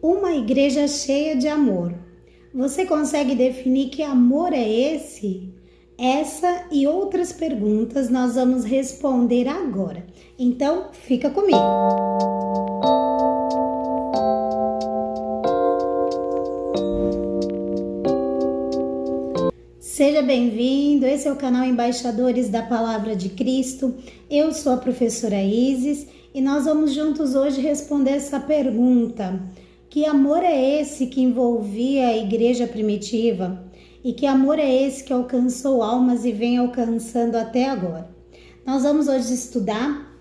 Uma igreja cheia de amor. Você consegue definir que amor é esse? Essa e outras perguntas nós vamos responder agora. Então, fica comigo. Seja bem-vindo, esse é o canal Embaixadores da Palavra de Cristo. Eu sou a professora Isis e nós vamos juntos hoje responder essa pergunta. Que amor é esse que envolvia a igreja primitiva? E que amor é esse que alcançou almas e vem alcançando até agora? Nós vamos hoje estudar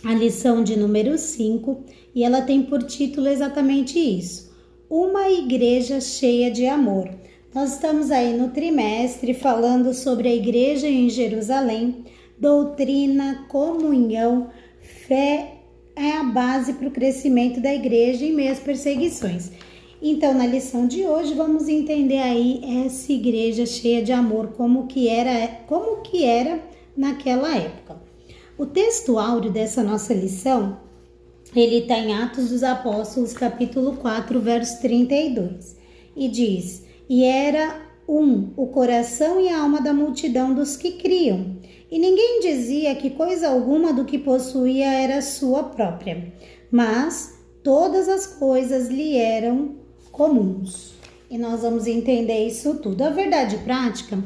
a lição de número 5 e ela tem por título exatamente isso: Uma igreja cheia de amor. Nós estamos aí no trimestre falando sobre a igreja em Jerusalém, doutrina, comunhão, fé é a base para o crescimento da igreja em meio às perseguições. Então, na lição de hoje, vamos entender aí essa igreja cheia de amor, como que era naquela época. O texto áureo dessa nossa lição, ele está em Atos dos Apóstolos, capítulo 4, verso 32, e diz: E era o coração e a alma da multidão dos que criam, e ninguém dizia que coisa alguma do que possuía era sua própria, mas todas as coisas lhe eram comuns. E nós vamos entender isso tudo. A verdade prática,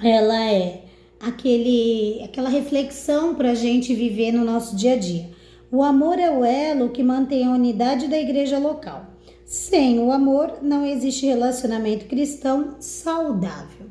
ela é aquela reflexão para a gente viver no nosso dia a dia. O amor é o elo que mantém a unidade da igreja local. Sem o amor, não existe relacionamento cristão saudável.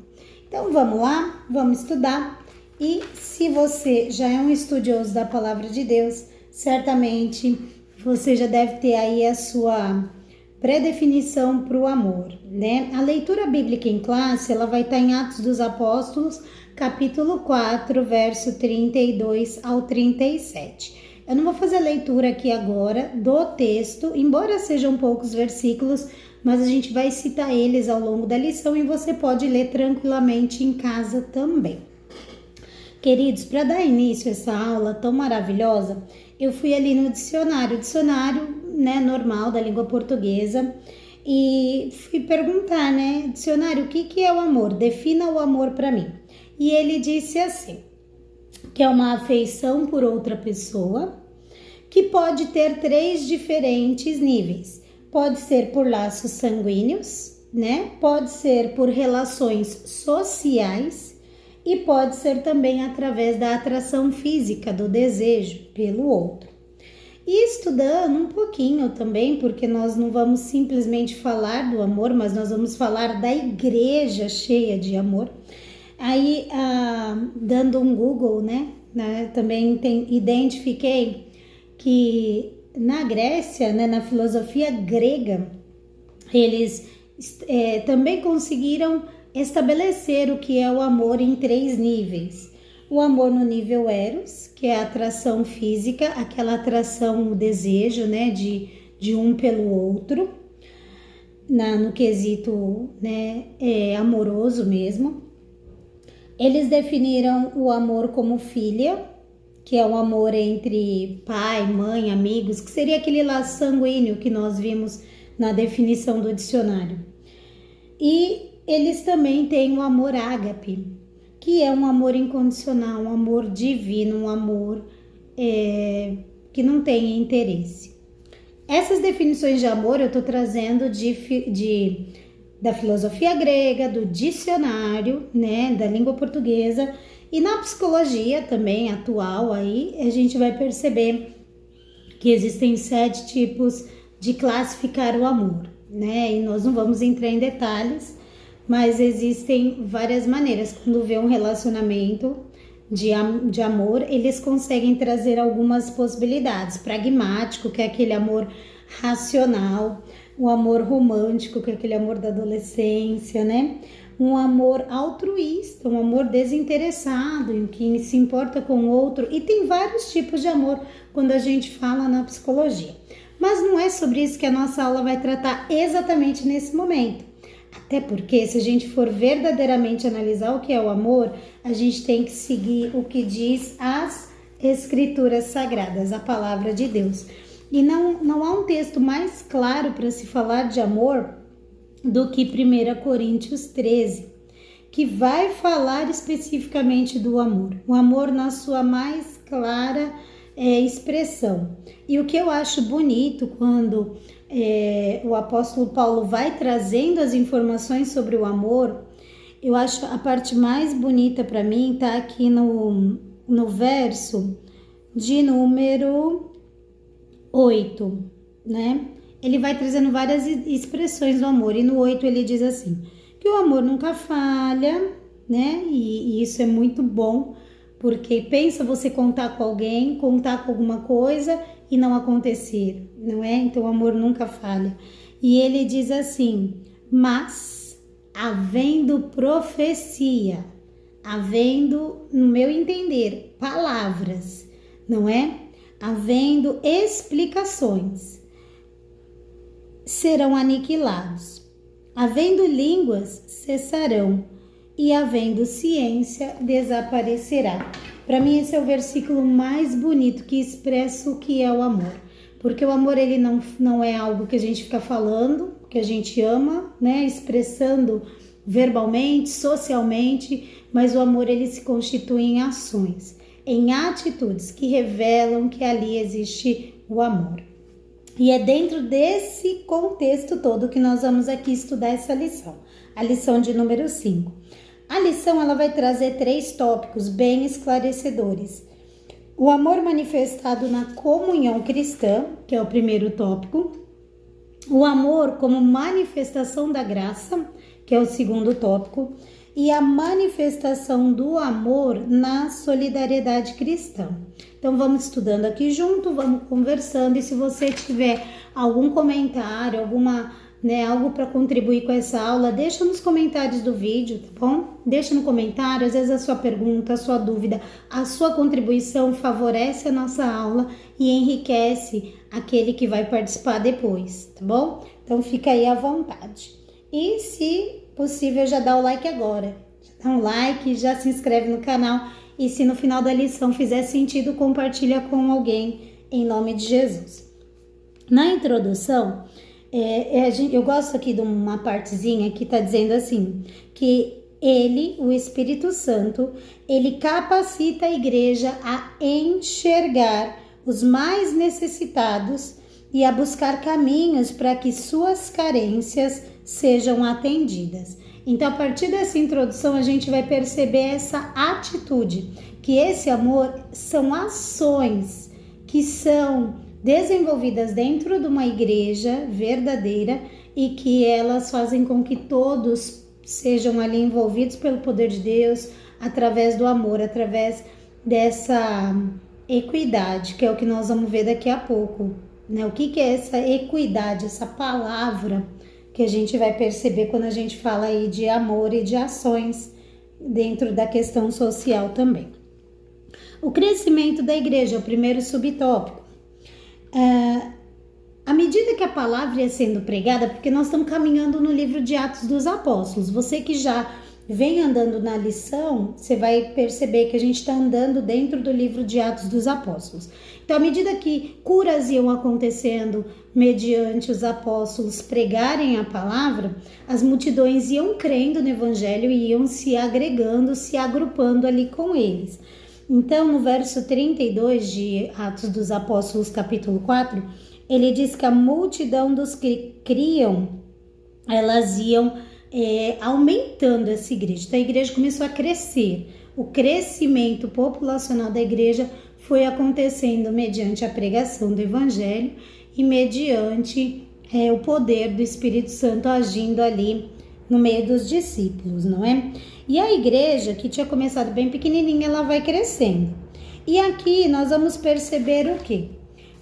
Então, vamos lá, vamos estudar. E se você já é um estudioso da Palavra de Deus, certamente você já deve ter aí a sua pré-definição para o amor, né? A leitura bíblica em classe, ela vai estar em Atos dos Apóstolos, capítulo 4, verso 32 ao 37. Eu não vou fazer a leitura aqui agora do texto, embora sejam poucos versículos, mas a gente vai citar eles ao longo da lição e você pode ler tranquilamente em casa também. Queridos, para dar início a essa aula tão maravilhosa, eu fui ali no dicionário, né, normal da língua portuguesa, e fui perguntar, né, dicionário, o que é o amor? Defina o amor para mim. E ele disse assim: que é uma afeição por outra pessoa, que pode ter 3 diferentes níveis. Pode ser por laços sanguíneos, né? Pode ser por relações sociais e pode ser também através da atração física, do desejo pelo outro. E estudando um pouquinho também, porque nós não vamos simplesmente falar do amor, mas nós vamos falar da igreja cheia de amor. Aí, dando um Google, né, também identifiquei que na Grécia, né, na filosofia grega, eles também conseguiram estabelecer o que é o amor em 3 níveis. O amor no nível eros, que é a atração física, aquela atração, o desejo, né, de um pelo outro, no quesito, né, amoroso mesmo. Eles definiram o amor como filia, que é o amor entre pai, mãe, amigos, que seria aquele laço sanguíneo que nós vimos na definição do dicionário. E eles também têm o amor ágape, que é um amor incondicional, um amor divino, um amor que não tem interesse. Essas definições de amor eu estou trazendo da filosofia grega, do dicionário, né, da língua portuguesa, e na psicologia também atual aí a gente vai perceber que existem 7 tipos de classificar o amor, né, e nós não vamos entrar em detalhes, mas existem várias maneiras. Quando vê um relacionamento de amor, eles conseguem trazer algumas possibilidades. Pragmático, que é aquele amor racional, o amor romântico, que é aquele amor da adolescência, né? Um amor altruísta, um amor desinteressado, em que se importa com o outro. E tem vários tipos de amor quando a gente fala na psicologia. Mas não é sobre isso que a nossa aula vai tratar exatamente nesse momento. Até porque, se a gente for verdadeiramente analisar o que é o amor, a gente tem que seguir o que diz as Escrituras Sagradas, a Palavra de Deus. E não há um texto mais claro para se falar de amor do que 1 Coríntios 13, que vai falar especificamente do amor. O amor na sua mais clara expressão. E o que eu acho bonito quando o apóstolo Paulo vai trazendo as informações sobre o amor, eu acho a parte mais bonita para mim está aqui no verso de número 8, né? Ele vai trazendo várias expressões do amor, e no 8 ele diz assim, que o amor nunca falha, né? E isso é muito bom, porque pensa você contar com alguém, contar com alguma coisa e não acontecer, não é? Então o amor nunca falha. E ele diz assim, mas havendo profecia, havendo, no meu entender, palavras, não é? Havendo explicações, serão aniquilados. Havendo línguas, cessarão, e havendo ciência, desaparecerá. Para mim esse é o versículo mais bonito que expressa o que é o amor. Porque o amor ele não é algo que a gente fica falando, que a gente ama, né, expressando verbalmente, socialmente, mas o amor ele se constitui em ações, em atitudes que revelam que ali existe o amor. E é dentro desse contexto todo que nós vamos aqui estudar essa lição, a lição de número 5. A lição ela vai trazer 3 tópicos bem esclarecedores. O amor manifestado na comunhão cristã, que é o primeiro tópico. O amor como manifestação da graça, que é o segundo tópico. E a manifestação do amor na solidariedade cristã. Então vamos estudando aqui junto, vamos conversando, e se você tiver algum comentário, algo para contribuir com essa aula, deixa nos comentários do vídeo, tá bom? Deixa no comentário, às vezes a sua pergunta, a sua dúvida, a sua contribuição favorece a nossa aula e enriquece aquele que vai participar depois, tá bom? Então fica aí à vontade. E se possível, já dá o like agora. Já dá um like, já se inscreve no canal, e se no final da lição fizer sentido, compartilha com alguém em nome de Jesus. Na introdução, eu gosto aqui de uma partezinha que está dizendo assim, que ele, o Espírito Santo, ele capacita a igreja a enxergar os mais necessitados e a buscar caminhos para que suas carências sejam atendidas. Então, a partir dessa introdução, a gente vai perceber essa atitude, que esse amor são ações que são desenvolvidas dentro de uma igreja verdadeira e que elas fazem com que todos sejam ali envolvidos pelo poder de Deus, através do amor, através dessa equidade, que é o que nós vamos ver daqui a pouco, né? O que é essa equidade, essa palavra que a gente vai perceber quando a gente fala aí de amor e de ações dentro da questão social também. O crescimento da igreja é o primeiro subtópico. À medida que a palavra ia sendo pregada, porque nós estamos caminhando no livro de Atos dos Apóstolos, você que já vem andando na lição, você vai perceber que a gente está andando dentro do livro de Atos dos Apóstolos. Então, à medida que curas iam acontecendo mediante os apóstolos pregarem a palavra, as multidões iam crendo no evangelho e iam se agregando, se agrupando ali com eles. Então, no verso 32 de Atos dos Apóstolos, capítulo 4, ele diz que a multidão dos que criam, elas iam aumentando essa igreja. Então, a igreja começou a crescer. O crescimento populacional da igreja foi acontecendo mediante a pregação do evangelho e mediante o poder do Espírito Santo agindo ali no meio dos discípulos, não é? E a igreja, que tinha começado bem pequenininha, ela vai crescendo. E aqui nós vamos perceber o quê?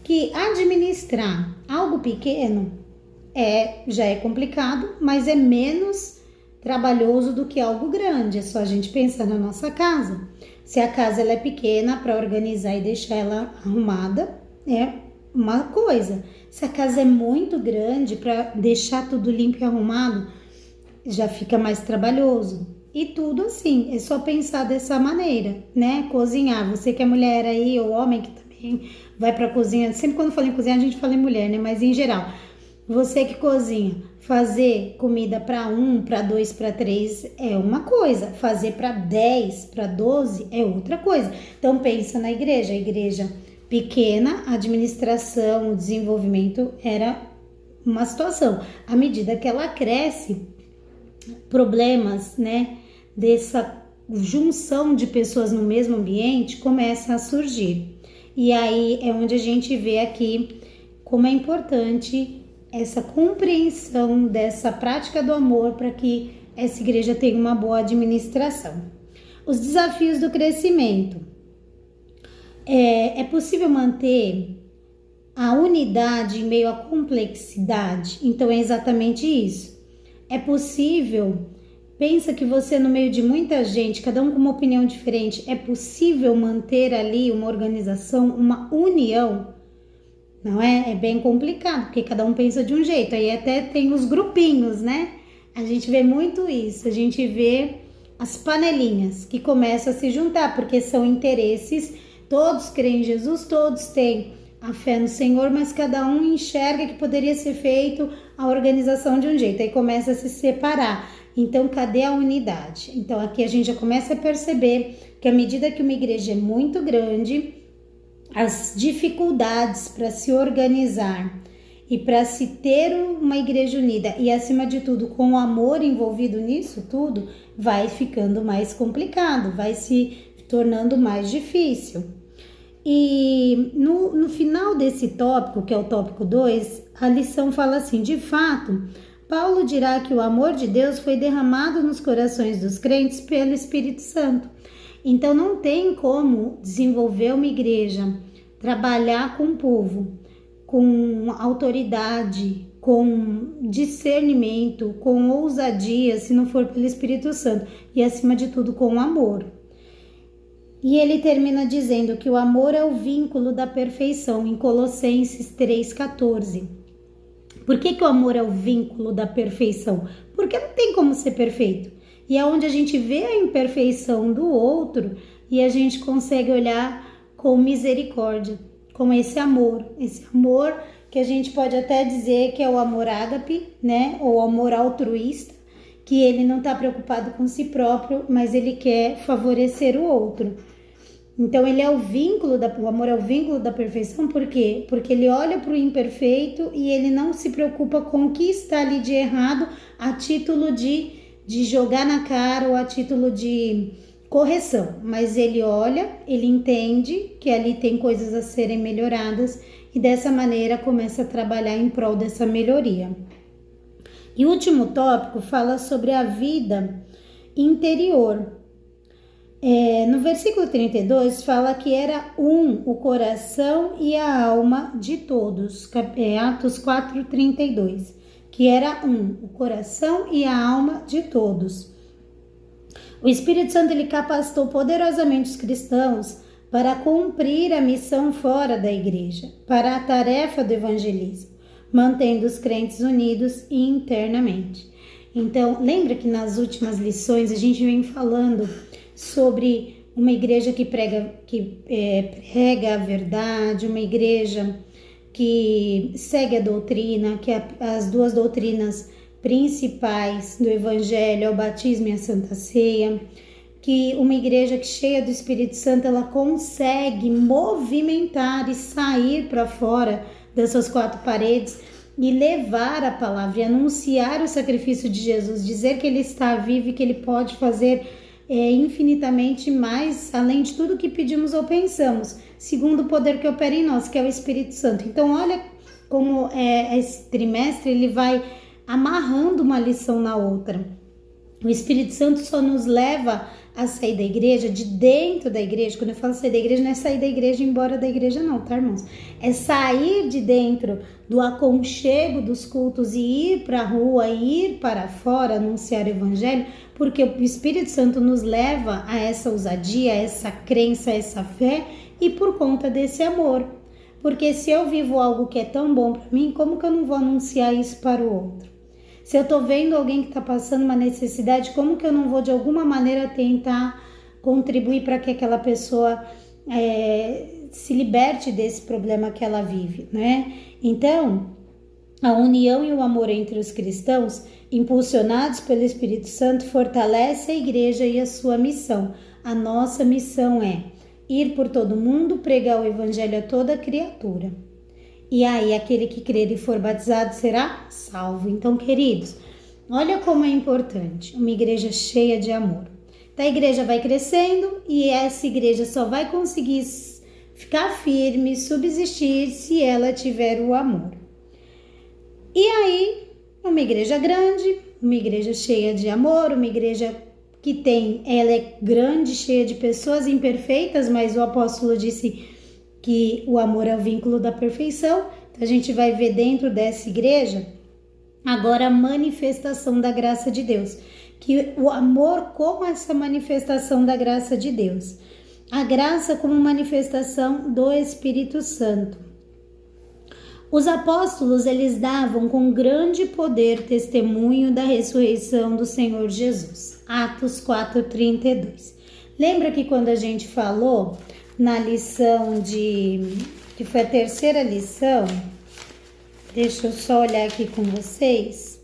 Que administrar algo pequeno já é complicado, mas é menos trabalhoso do que algo grande. É só a gente pensar na nossa casa. Se a casa ela é pequena, para organizar e deixar ela arrumada, é uma coisa. Se a casa é muito grande, para deixar tudo limpo e arrumado, já fica mais trabalhoso. E tudo assim, é só pensar dessa maneira, né? Cozinhar, você que é mulher aí, ou homem que também quem vai para a cozinha, sempre quando fala em cozinha a gente fala em mulher, né? Mas em geral, você que cozinha, fazer comida para 1, para 2, para 3 é uma coisa, fazer para 10, para 12 é outra coisa. Então pensa na igreja, a igreja pequena, a administração, o desenvolvimento era uma situação. À medida que ela cresce, problemas, né, dessa junção de pessoas no mesmo ambiente começa a surgir. E aí é onde a gente vê aqui como é importante essa compreensão dessa prática do amor para que essa igreja tenha uma boa administração. Os desafios do crescimento. É possível manter a unidade em meio à complexidade? Então é exatamente isso. É possível, pensa que você no meio de muita gente, cada um com uma opinião diferente, é possível manter ali uma organização, uma união? Não é? É bem complicado, porque cada um pensa de um jeito, aí até tem os grupinhos, né? A gente vê muito isso, a gente vê as panelinhas que começam a se juntar, porque são interesses, todos creem em Jesus, todos têm a fé no Senhor, mas cada um enxerga que poderia ser feito a organização de um jeito, aí começa a se separar. Então, cadê a unidade? Então, aqui a gente já começa a perceber que à medida que uma igreja é muito grande, as dificuldades para se organizar e para se ter uma igreja unida e, acima de tudo, com o amor envolvido nisso tudo, vai ficando mais complicado, vai se tornando mais difícil. E no final desse tópico, que é o tópico 2, a lição fala assim: de fato, Paulo dirá que o amor de Deus foi derramado nos corações dos crentes pelo Espírito Santo. Então não tem como desenvolver uma igreja, trabalhar com o povo, com autoridade, com discernimento, com ousadia, se não for pelo Espírito Santo e, acima de tudo, com amor. E ele termina dizendo que o amor é o vínculo da perfeição, em Colossenses 3,14. Por que o amor é o vínculo da perfeição? Porque não tem como ser perfeito. E é onde a gente vê a imperfeição do outro e a gente consegue olhar com misericórdia, com esse amor que a gente pode até dizer que é o amor ágape, né? Ou amor altruísta, que ele não está preocupado com si próprio, mas ele quer favorecer o outro. Então ele é o amor é o vínculo da perfeição, por quê? Porque ele olha para o imperfeito e ele não se preocupa com o que está ali de errado a título de jogar na cara ou a título de correção, mas ele olha, ele entende que ali tem coisas a serem melhoradas e dessa maneira começa a trabalhar em prol dessa melhoria. E o último tópico fala sobre a vida interior. No versículo 32 fala que era o coração e a alma de todos, Atos 4:32, que era o coração e a alma de todos. O Espírito Santo ele capacitou poderosamente os cristãos para cumprir a missão fora da igreja, para a tarefa do evangelismo, mantendo os crentes unidos internamente. Então, lembra que nas últimas lições a gente vem falando sobre uma igreja que prega a verdade, uma igreja que segue a doutrina, que as duas doutrinas principais do evangelho é o batismo e a Santa Ceia, que uma igreja que cheia do Espírito Santo, ela consegue movimentar e sair para fora das suas quatro paredes e levar a palavra e anunciar o sacrifício de Jesus, dizer que ele está vivo e que ele pode fazer infinitamente mais, além de tudo que pedimos ou pensamos, segundo o poder que opera em nós, que é o Espírito Santo. Então olha como esse trimestre ele vai amarrando uma lição na outra. O Espírito Santo só nos leva a sair da igreja, de dentro da igreja. Quando eu falo sair da igreja, não é sair da igreja e ir embora da igreja não, tá, irmãos? É sair de dentro do aconchego dos cultos e ir para a rua, ir para fora, anunciar o evangelho, porque o Espírito Santo nos leva a essa ousadia, a essa crença, a essa fé e por conta desse amor. Porque se eu vivo algo que é tão bom para mim, como que eu não vou anunciar isso para o outro? Se eu estou vendo alguém que está passando uma necessidade, como que eu não vou de alguma maneira tentar contribuir para que aquela pessoa se liberte desse problema que ela vive, né? Então, a união e o amor entre os cristãos, impulsionados pelo Espírito Santo, fortalece a igreja e a sua missão. A nossa missão é ir por todo mundo, pregar o evangelho a toda criatura. E aí, aquele que crer e for batizado será salvo. Então, queridos, olha como é importante uma igreja cheia de amor. Então, a igreja vai crescendo e essa igreja só vai conseguir ficar firme, subsistir, se ela tiver o amor. E aí, uma igreja grande, uma igreja cheia de amor, uma igreja que ela é grande, cheia de pessoas imperfeitas, mas o apóstolo disse que o amor é o vínculo da perfeição. Então, a gente vai ver dentro dessa igreja agora a manifestação da graça de Deus, que o amor como essa manifestação da graça de Deus, a graça como manifestação do Espírito Santo. Os apóstolos, eles davam com grande poder testemunho da ressurreição do Senhor Jesus. Atos 4:32. Lembra que quando a gente falou na lição que foi a terceira lição, deixa eu só olhar aqui com vocês,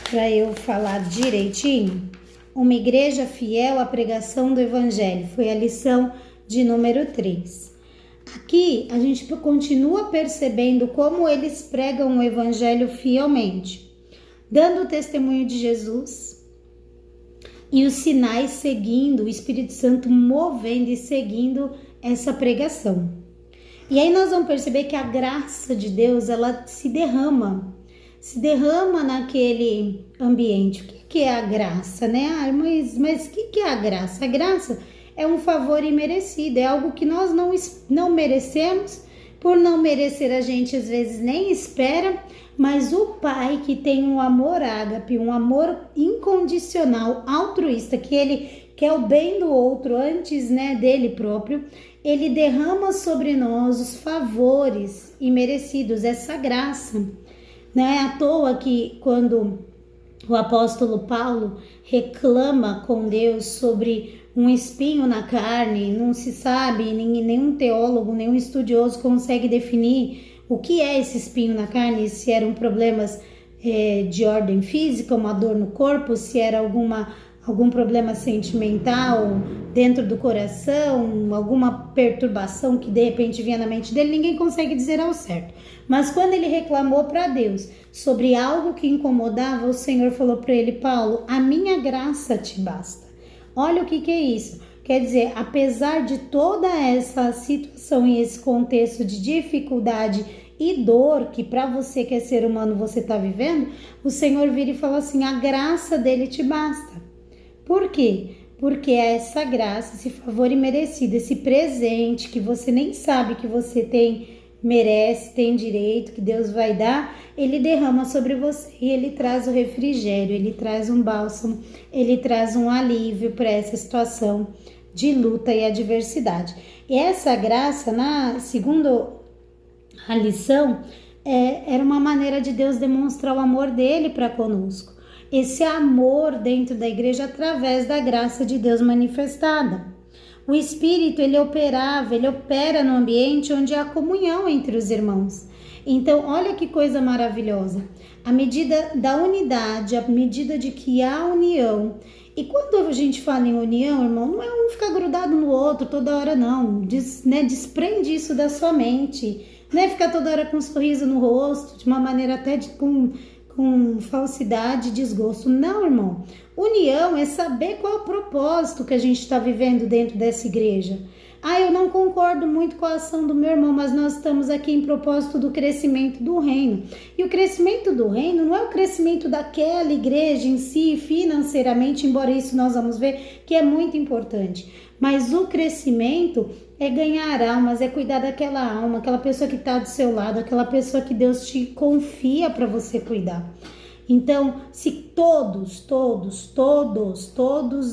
para eu falar direitinho. Uma igreja fiel à pregação do Evangelho, foi a lição de número 3. Aqui a gente continua percebendo como eles pregam o Evangelho fielmente, dando o testemunho de Jesus e os sinais seguindo, o Espírito Santo movendo e seguindo essa pregação. E aí nós vamos perceber que a graça de Deus, ela se derrama naquele ambiente. O que é a graça, né? Mas o que é a graça? A graça é um favor imerecido, é algo que nós não merecemos. Por não merecer, a gente às vezes nem espera, mas o Pai, que tem um amor ágape, um amor incondicional, altruísta, que ele quer o bem do outro antes, né, dele próprio, ele derrama sobre nós os favores imerecidos, essa graça. Não é à toa que quando o apóstolo Paulo reclama com Deus sobre um espinho na carne, não se sabe, nenhum teólogo, nenhum estudioso consegue definir o que é esse espinho na carne, se eram problemas de ordem física, uma dor no corpo, se era algum problema sentimental dentro do coração, alguma perturbação que de repente vinha na mente dele, ninguém consegue dizer ao certo. Mas quando ele reclamou para Deus sobre algo que incomodava, o Senhor falou para ele: Paulo, a minha graça te basta. Olha o que é isso. Quer dizer, apesar de toda essa situação e esse contexto de dificuldade e dor que para você que é ser humano você está vivendo, o Senhor vira e fala assim: a graça dele te basta. Por quê? Porque essa graça, esse favor imerecido, esse presente que você nem sabe que você merece, tem direito, que Deus vai dar, ele derrama sobre você e ele traz o refrigério, ele traz um bálsamo, ele traz um alívio para essa situação de luta e adversidade. E essa graça, segundo a lição, era uma maneira de Deus demonstrar o amor dele para conosco. Esse amor dentro da igreja através da graça de Deus manifestada. O Espírito, ele opera no ambiente onde há comunhão entre os irmãos. Então, olha que coisa maravilhosa. À medida da unidade, à medida de que há união. E quando a gente fala em união, irmão, não é um ficar grudado no outro toda hora, não. Desprende isso da sua mente. Não é ficar toda hora com um sorriso no rosto, de uma maneira até com falsidade e desgosto. Não, irmão. União é saber qual é o propósito que a gente está vivendo dentro dessa igreja. Eu não concordo muito com a ação do meu irmão, mas nós estamos aqui em propósito do crescimento do reino. E o crescimento do reino não é o crescimento daquela igreja em si, financeiramente, embora isso nós vamos ver que é muito importante. Mas o crescimento é ganhar almas, é cuidar daquela alma, aquela pessoa que está do seu lado, aquela pessoa que Deus te confia para você cuidar. Então, se todos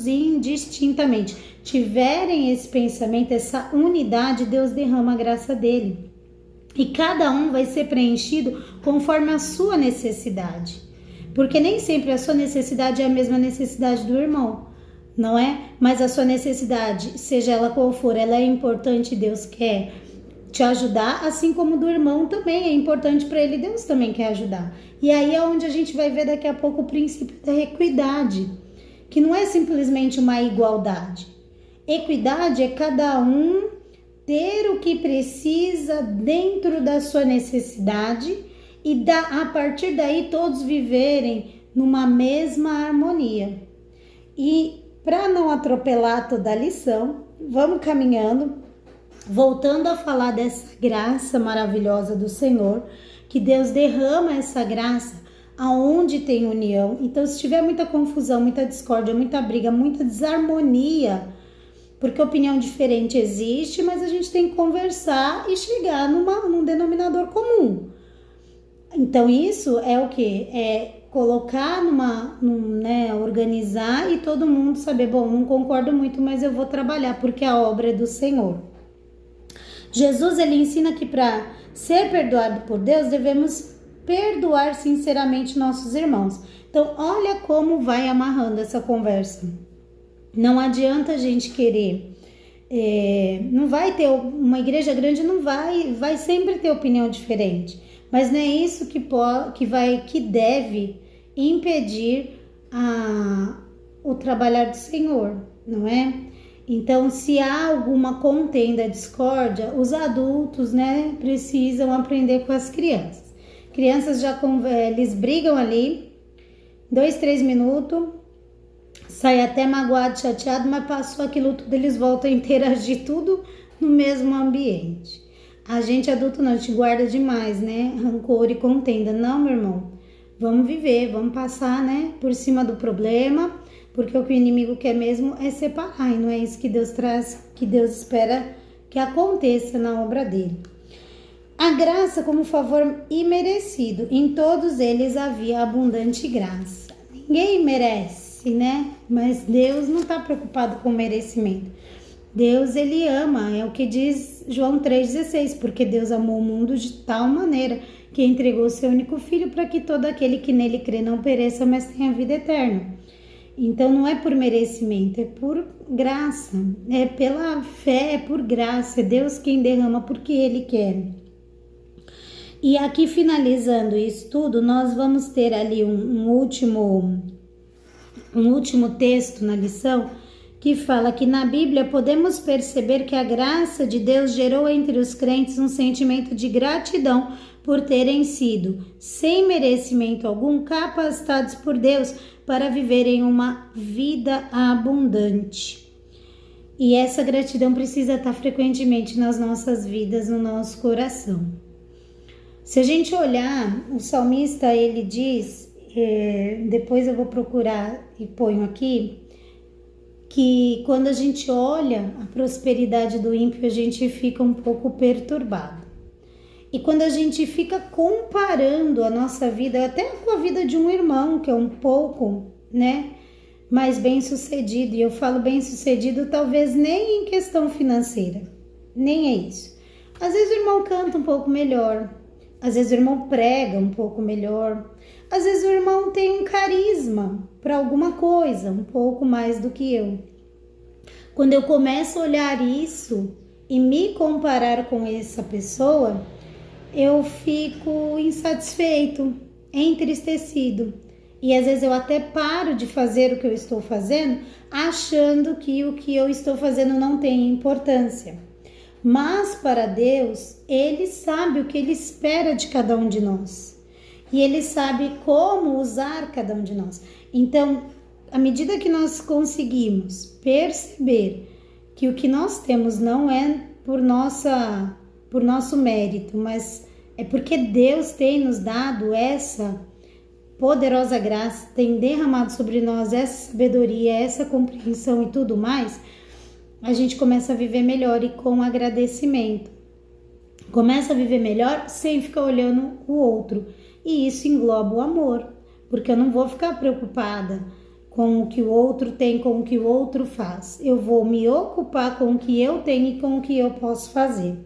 indistintamente tiverem esse pensamento, essa unidade, Deus derrama a graça dele. E cada um vai ser preenchido conforme a sua necessidade. Porque nem sempre a sua necessidade é a mesma necessidade do irmão. não é? Mas a sua necessidade, seja ela qual for, ela é importante, Deus quer te ajudar, assim como do irmão também é importante para ele, Deus também quer ajudar. E aí é onde a gente vai ver daqui a pouco o princípio da equidade, que não é simplesmente uma igualdade. Equidade é cada um ter o que precisa dentro da sua necessidade e a partir daí todos viverem numa mesma harmonia. E para não atropelar toda a lição, vamos caminhando, voltando a falar dessa graça maravilhosa do Senhor, que Deus derrama essa graça aonde tem união. Então, se tiver muita confusão, muita discórdia, muita briga, muita desarmonia, porque opinião diferente existe, mas a gente tem que conversar e chegar num denominador comum. Então, isso é o quê? É colocar organizar e todo mundo saber, bom, não concordo muito, mas eu vou trabalhar, porque a obra é do Senhor. Jesus, ele ensina que para ser perdoado por Deus, devemos perdoar sinceramente nossos irmãos. Então, olha como vai amarrando essa conversa. Não adianta a gente querer, não vai ter, uma igreja grande não vai sempre ter opinião diferente, mas não é isso que deve impedir o trabalhar do Senhor, não é? Então, se há alguma contenda, discórdia, os adultos, precisam aprender com as crianças. Crianças eles brigam ali, 2, 3 minutos, sai até magoado, chateado, mas passou aquilo tudo, eles voltam a interagir tudo no mesmo ambiente. A gente adulto não, a gente guarda demais, rancor e contenda. Não, meu irmão, vamos viver, vamos passar, por cima do problema, porque o que o inimigo quer mesmo é separar, e não é isso que Deus traz, que Deus espera que aconteça na obra dele. A graça como favor imerecido, em todos eles havia abundante graça. Ninguém merece, mas Deus não está preocupado com o merecimento. Deus, ele ama, é o que diz João 3,16, porque Deus amou o mundo de tal maneira que entregou o seu único filho para que todo aquele que nele crê não pereça, mas tenha vida eterna. Então não é por merecimento, é por graça, é pela fé, é por graça, é Deus quem derrama porque ele quer. E aqui, finalizando isso tudo, nós vamos ter ali um último texto na lição que fala que na Bíblia podemos perceber que a graça de Deus gerou entre os crentes um sentimento de gratidão por terem sido, sem merecimento algum, capacitados por Deus para viverem uma vida abundante. E essa gratidão precisa estar frequentemente nas nossas vidas, no nosso coração. Se a gente olhar, o salmista, ele diz, depois eu vou procurar e ponho aqui, que quando a gente olha a prosperidade do ímpio, a gente fica um pouco perturbado. E quando a gente fica comparando a nossa vida, até com a vida de um irmão, que é um pouco, mais bem sucedido, e eu falo bem sucedido talvez nem em questão financeira, nem é isso. Às vezes o irmão canta um pouco melhor, às vezes o irmão prega um pouco melhor, às vezes o irmão tem um carisma para alguma coisa, um pouco mais do que eu. Quando eu começo a olhar isso e me comparar com essa pessoa, eu fico insatisfeito, entristecido. E às vezes eu até paro de fazer o que eu estou fazendo, achando que o que eu estou fazendo não tem importância. Mas para Deus, Ele sabe o que Ele espera de cada um de nós. E Ele sabe como usar cada um de nós. Então, à medida que nós conseguimos perceber que o que nós temos não é por nosso mérito, mas é porque Deus tem nos dado essa poderosa graça, tem derramado sobre nós essa sabedoria, essa compreensão e tudo mais, a gente começa a viver melhor e com agradecimento. Começa a viver melhor sem ficar olhando o outro. E isso engloba o amor, porque eu não vou ficar preocupada com o que o outro tem, com o que o outro faz. Eu vou me ocupar com o que eu tenho e com o que eu posso fazer.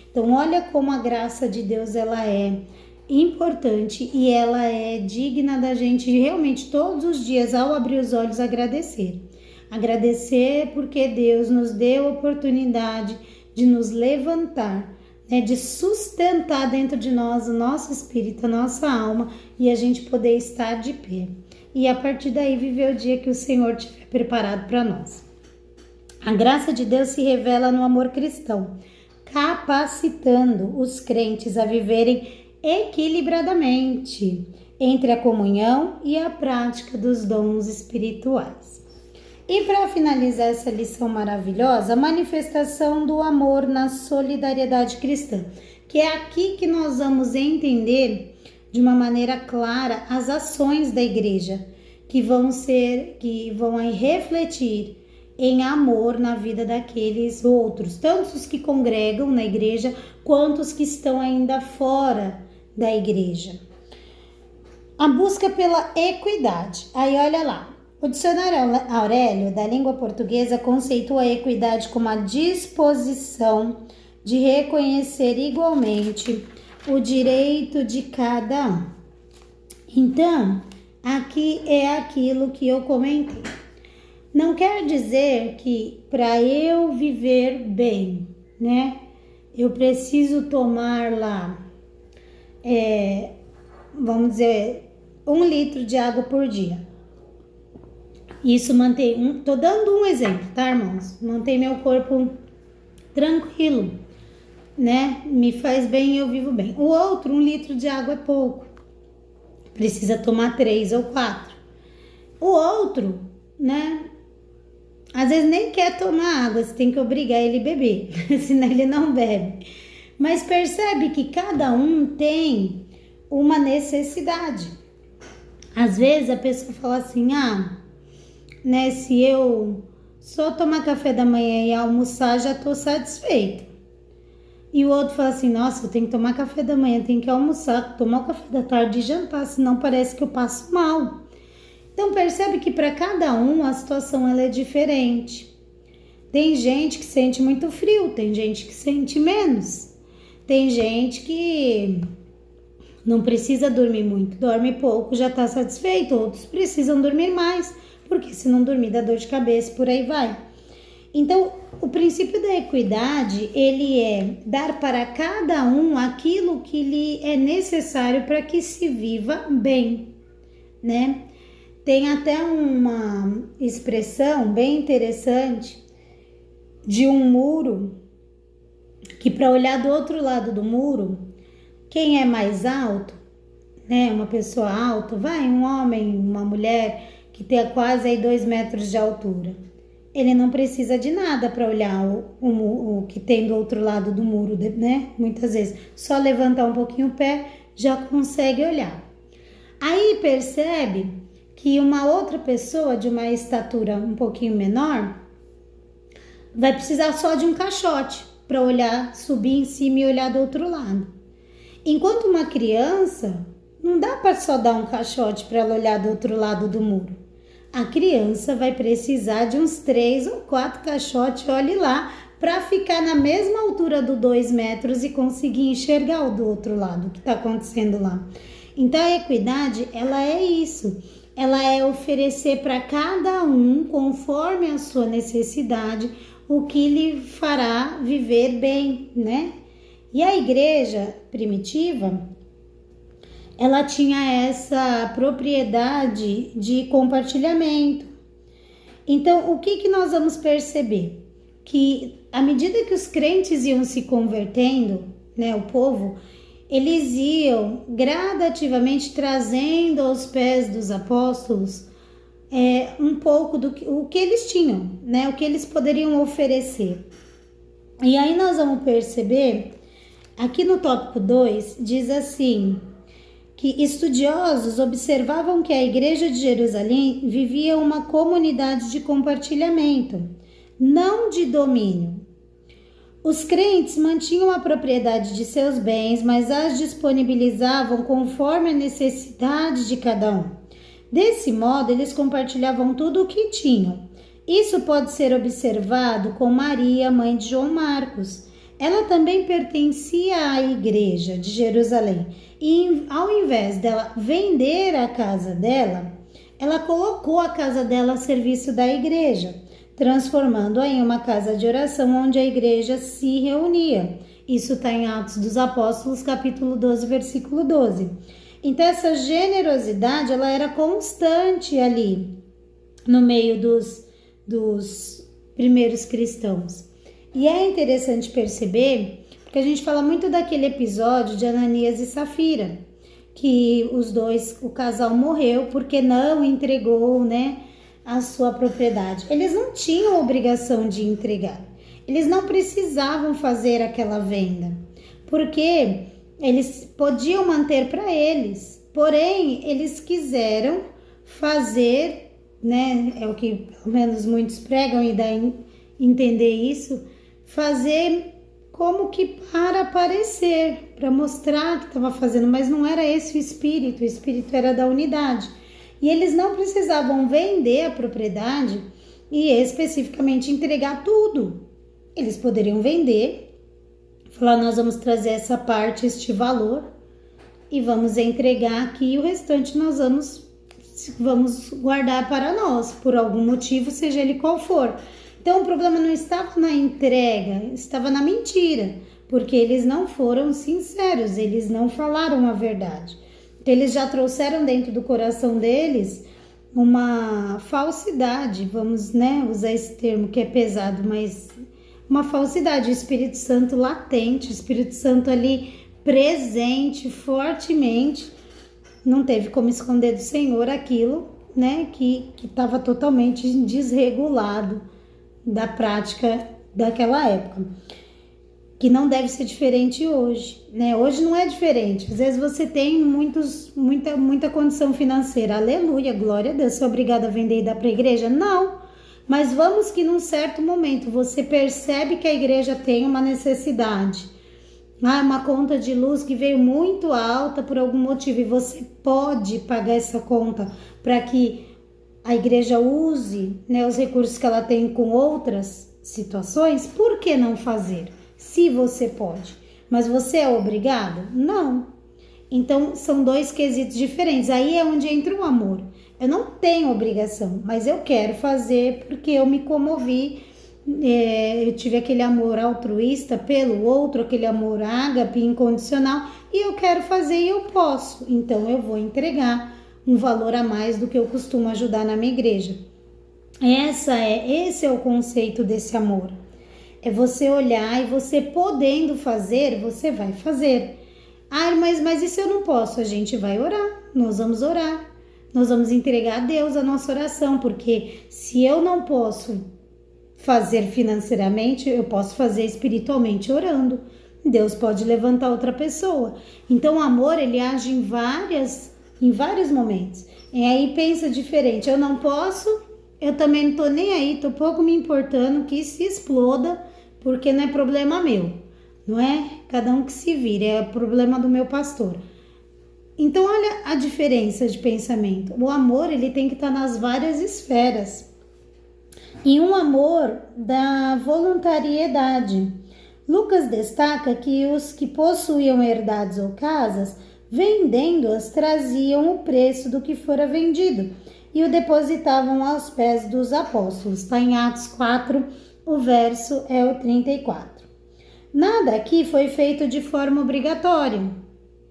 Então, olha como a graça de Deus, ela é importante e ela é digna da gente realmente todos os dias, ao abrir os olhos, agradecer. Agradecer porque Deus nos deu a oportunidade de nos levantar, né, de sustentar dentro de nós o nosso espírito, a nossa alma e a gente poder estar de pé. E a partir daí viver o dia que o Senhor tiver preparado para nós. A graça de Deus se revela no amor cristão, capacitando os crentes a viverem equilibradamente entre a comunhão e a prática dos dons espirituais. E para finalizar essa lição maravilhosa, a manifestação do amor na solidariedade cristã, que é aqui que nós vamos entender de uma maneira clara as ações da igreja, que vão refletir em amor na vida daqueles outros, tanto os que congregam na igreja, quanto os que estão ainda fora da igreja. A busca pela equidade. Aí olha lá, o dicionário Aurélio da língua portuguesa conceitua a equidade como a disposição de reconhecer igualmente o direito de cada um. Então, aqui é aquilo que eu comentei. Não quer dizer que para eu viver bem, né, eu preciso tomar lá, vamos dizer, 1 litro de água por dia. Isso mantém, tô dando um exemplo, tá, irmãos? Mantém meu corpo tranquilo, né? Me faz bem e eu vivo bem. O outro, 1 litro de água é pouco. Precisa tomar 3 ou 4. O outro, né? Às vezes nem quer tomar água, você tem que obrigar ele a beber, senão ele não bebe. Mas percebe que cada um tem uma necessidade. Às vezes a pessoa fala assim, né, se eu só tomar café da manhã e almoçar, já tô satisfeita. E o outro fala assim, nossa, eu tenho que tomar café da manhã, tenho que almoçar, tomar o café da tarde e jantar, senão parece que eu passo mal. Então percebe que para cada um a situação ela é diferente. Tem gente que sente muito frio, tem gente que sente menos. Tem gente que não precisa dormir muito, dorme pouco, já está satisfeito. Outros precisam dormir mais, porque se não dormir dá dor de cabeça, por aí vai. Então, o princípio da equidade, ele é dar para cada um aquilo que lhe é necessário para que se viva bem, né? Tem até uma expressão bem interessante de um muro, que para olhar do outro lado do muro, quem é mais alto, né, uma pessoa alta, um homem, uma mulher que tem quase aí 2 metros de altura, ele não precisa de nada para olhar o que tem do outro lado do muro, né? Muitas vezes, só levantar um pouquinho o pé, já consegue olhar. Aí percebe que uma outra pessoa de uma estatura um pouquinho menor vai precisar só de um caixote para olhar, subir em cima e olhar do outro lado. Enquanto uma criança, não dá para só dar um caixote para ela olhar do outro lado do muro. A criança vai precisar de uns 3 ou 4 caixotes, olhe lá, para ficar na mesma altura do 2 metros e conseguir enxergar o do outro lado, o que está acontecendo lá. Então a equidade, ela é isso. Ela é oferecer para cada um, conforme a sua necessidade, o que lhe fará viver bem, né? E a igreja primitiva, ela tinha essa propriedade de compartilhamento. Então, o que nós vamos perceber? Que à medida que os crentes iam se convertendo, né, o povo, eles iam gradativamente trazendo aos pés dos apóstolos um pouco o que eles tinham, né, o que eles poderiam oferecer. E aí nós vamos perceber, aqui no tópico 2, diz assim, que estudiosos observavam que a igreja de Jerusalém vivia uma comunidade de compartilhamento, não de domínio. Os crentes mantinham a propriedade de seus bens, mas as disponibilizavam conforme a necessidade de cada um. Desse modo, eles compartilhavam tudo o que tinham. Isso pode ser observado com Maria, mãe de João Marcos. Ela também pertencia à igreja de Jerusalém e, ao invés dela vender a casa dela, ela colocou a casa dela a serviço da igreja, transformando-a em uma casa de oração onde a igreja se reunia. Isso está em Atos dos Apóstolos, capítulo 12, versículo 12. Então, essa generosidade, ela era constante ali, no meio dos primeiros cristãos. E é interessante perceber, porque a gente fala muito daquele episódio de Ananias e Safira, que o casal morreu porque não entregou, né, a sua propriedade. Eles não tinham obrigação de entregar. Eles não precisavam fazer aquela venda, porque eles podiam manter para eles. Porém, eles quiseram fazer, né, é o que pelo menos muitos pregam e dá a entender isso, fazer como que para aparecer, para mostrar que estava fazendo, mas não era esse o espírito era da unidade. E eles não precisavam vender a propriedade e especificamente entregar tudo. Eles poderiam vender, falar, nós vamos trazer essa parte, este valor, e vamos entregar aqui, e o restante nós vamos guardar para nós, por algum motivo, seja ele qual for. Então, o problema não estava na entrega, estava na mentira, porque eles não foram sinceros, eles não falaram a verdade. Então, eles já trouxeram dentro do coração deles uma falsidade, vamos, né, usar esse termo que é pesado, mas uma falsidade, o Espírito Santo latente, o Espírito Santo ali presente fortemente, não teve como esconder do Senhor aquilo, né, que estava totalmente desregulado da prática daquela época, que não deve ser diferente hoje, né? Hoje não é diferente. Às vezes você tem muita condição financeira, aleluia, glória a Deus, você é obrigado a vender e dar para a igreja? Não, mas vamos que num certo momento você percebe que a igreja tem uma necessidade, uma conta de luz que veio muito alta por algum motivo e você pode pagar essa conta para que a igreja use, né, os recursos que ela tem com outras situações, por que não fazer? Se você pode. Mas você é obrigado? Não. Então, são dois quesitos diferentes. Aí é onde entra o amor. Eu não tenho obrigação, mas eu quero fazer porque eu me comovi. Eu tive aquele amor altruísta pelo outro, aquele amor ágape, incondicional, e eu quero fazer e eu posso. Então, eu vou entregar um valor a mais do que eu costumo ajudar na minha igreja. Esse é o conceito desse amor. É você olhar e você podendo fazer, você vai fazer. Mas e se eu não posso? A gente vai orar, nós vamos orar. Nós vamos entregar a Deus a nossa oração, porque se eu não posso fazer financeiramente, eu posso fazer espiritualmente orando. Deus pode levantar outra pessoa. Então o amor, ele age em vários momentos. E aí pensa diferente, eu não posso, eu também não tô nem aí, tô pouco me importando que se exploda, porque não é problema meu, não é? Cada um que se vire, é problema do meu pastor. Então olha a diferença de pensamento. O amor, ele tem que estar nas várias esferas. E um amor da voluntariedade. Lucas destaca que os que possuíam herdades ou casas, vendendo-as, traziam o preço do que fora vendido e o depositavam aos pés dos apóstolos. Está em Atos 4, o verso é o 34. Nada aqui foi feito de forma obrigatória,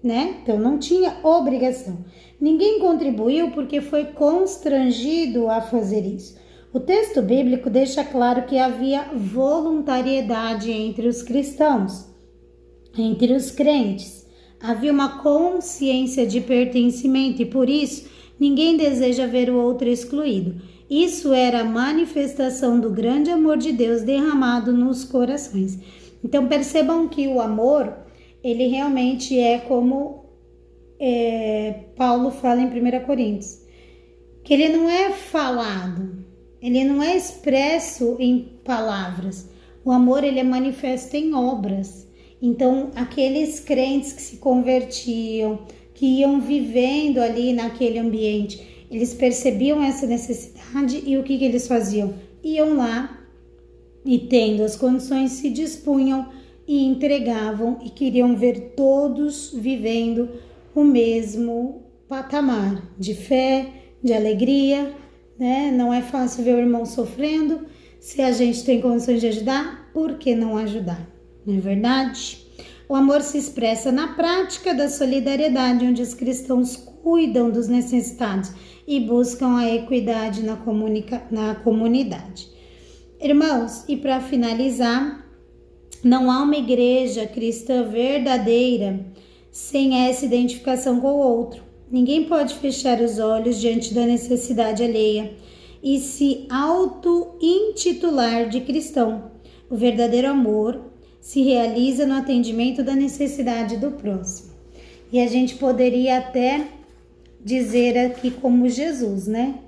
né? Então não tinha obrigação. Ninguém contribuiu porque foi constrangido a fazer isso. O texto bíblico deixa claro que havia voluntariedade entre os cristãos, entre os crentes. Havia uma consciência de pertencimento e por isso ninguém deseja ver o outro excluído. Isso era a manifestação do grande amor de Deus derramado nos corações. Então percebam que o amor, ele realmente é como Paulo fala em 1 Coríntios, que ele não é falado, ele não é expresso em palavras. O amor, ele é manifesto em obras. Então, aqueles crentes que se convertiam, que iam vivendo ali naquele ambiente, eles percebiam essa necessidade e o que eles faziam? Iam lá e, tendo as condições, se dispunham e entregavam e queriam ver todos vivendo o mesmo patamar de fé, de alegria, né? Não é fácil ver o irmão sofrendo. Se a gente tem condições de ajudar, por que não ajudar? Não é verdade? O amor se expressa na prática da solidariedade, onde os cristãos cuidam dos necessitados e buscam a equidade na comunidade. Irmãos, e para finalizar, não há uma igreja cristã verdadeira sem essa identificação com o outro. Ninguém pode fechar os olhos diante da necessidade alheia e se auto-intitular de cristão. O verdadeiro amor se realiza no atendimento da necessidade do próximo. E a gente poderia até dizer aqui como Jesus, né?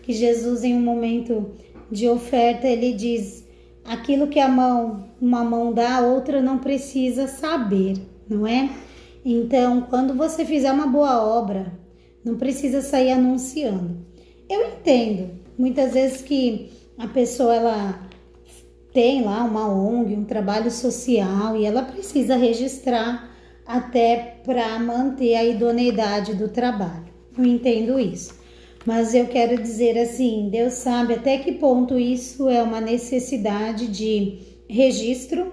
Que Jesus, em um momento de oferta, ele diz: aquilo que uma mão dá, a outra não precisa saber, não é? Então, quando você fizer uma boa obra, não precisa sair anunciando. Eu entendo, muitas vezes que a pessoa, ela tem lá uma ONG, um trabalho social, e ela precisa registrar até para manter a idoneidade do trabalho. Eu entendo isso. Mas eu quero dizer assim, Deus sabe até que ponto isso é uma necessidade de registro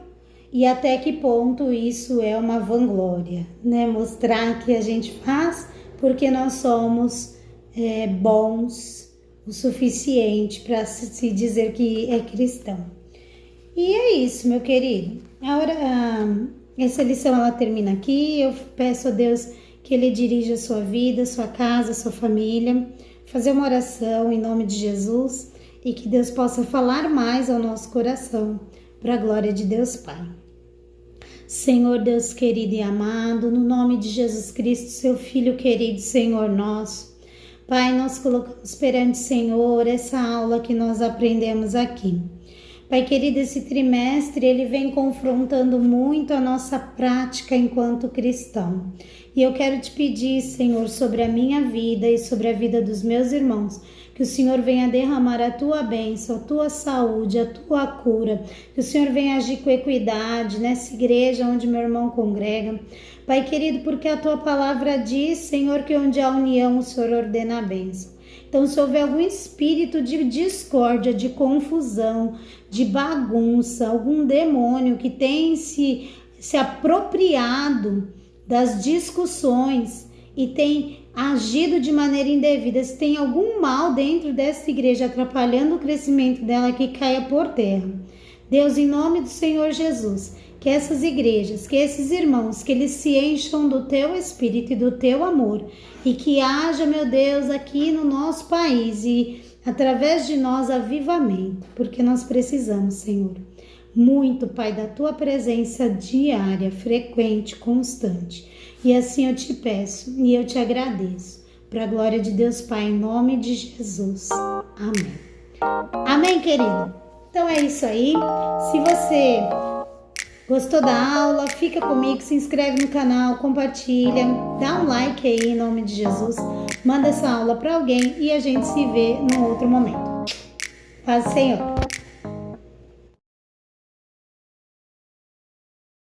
e até que ponto isso é uma vanglória, né? Mostrar que a gente faz porque nós somos bons o suficiente para se dizer que é cristão. E é isso, meu querido. Essa lição ela termina aqui. Eu peço a Deus que Ele dirija a sua vida, sua casa, sua família. Fazer uma oração em nome de Jesus e que Deus possa falar mais ao nosso coração, para a glória de Deus Pai. Senhor Deus querido e amado, no nome de Jesus Cristo, seu Filho querido, Senhor nosso. Pai, nós colocamos perante o Senhor essa aula que nós aprendemos aqui. Pai querido, esse trimestre ele vem confrontando muito a nossa prática enquanto cristão. E eu quero te pedir, Senhor, sobre a minha vida e sobre a vida dos meus irmãos, que o Senhor venha derramar a tua bênção, a tua saúde, a tua cura, que o Senhor venha agir com equidade nessa igreja onde meu irmão congrega. Pai querido, porque a tua palavra diz, Senhor, que onde há união o Senhor ordena a bênção. Então, se houver algum espírito de discórdia, de confusão, de bagunça, algum demônio que tem se apropriado das discussões e tem agido de maneira indevida, se tem algum mal dentro dessa igreja atrapalhando o crescimento dela, que caia por terra. Deus, em nome do Senhor Jesus, que essas igrejas, que esses irmãos, que eles se encham do teu espírito e do teu amor, e que haja, meu Deus, aqui no nosso país e através de nós avivamento, porque nós precisamos, Senhor, muito, Pai, da tua presença diária, frequente, constante. E assim eu te peço e eu te agradeço, para a glória de Deus Pai, em nome de Jesus. Amém. Amém, querido? Então é isso aí. Se você gostou da aula, fica comigo, se inscreve no canal, compartilha, dá um like aí em nome de Jesus, manda essa aula para alguém e a gente se vê num outro momento. Paz, Senhor.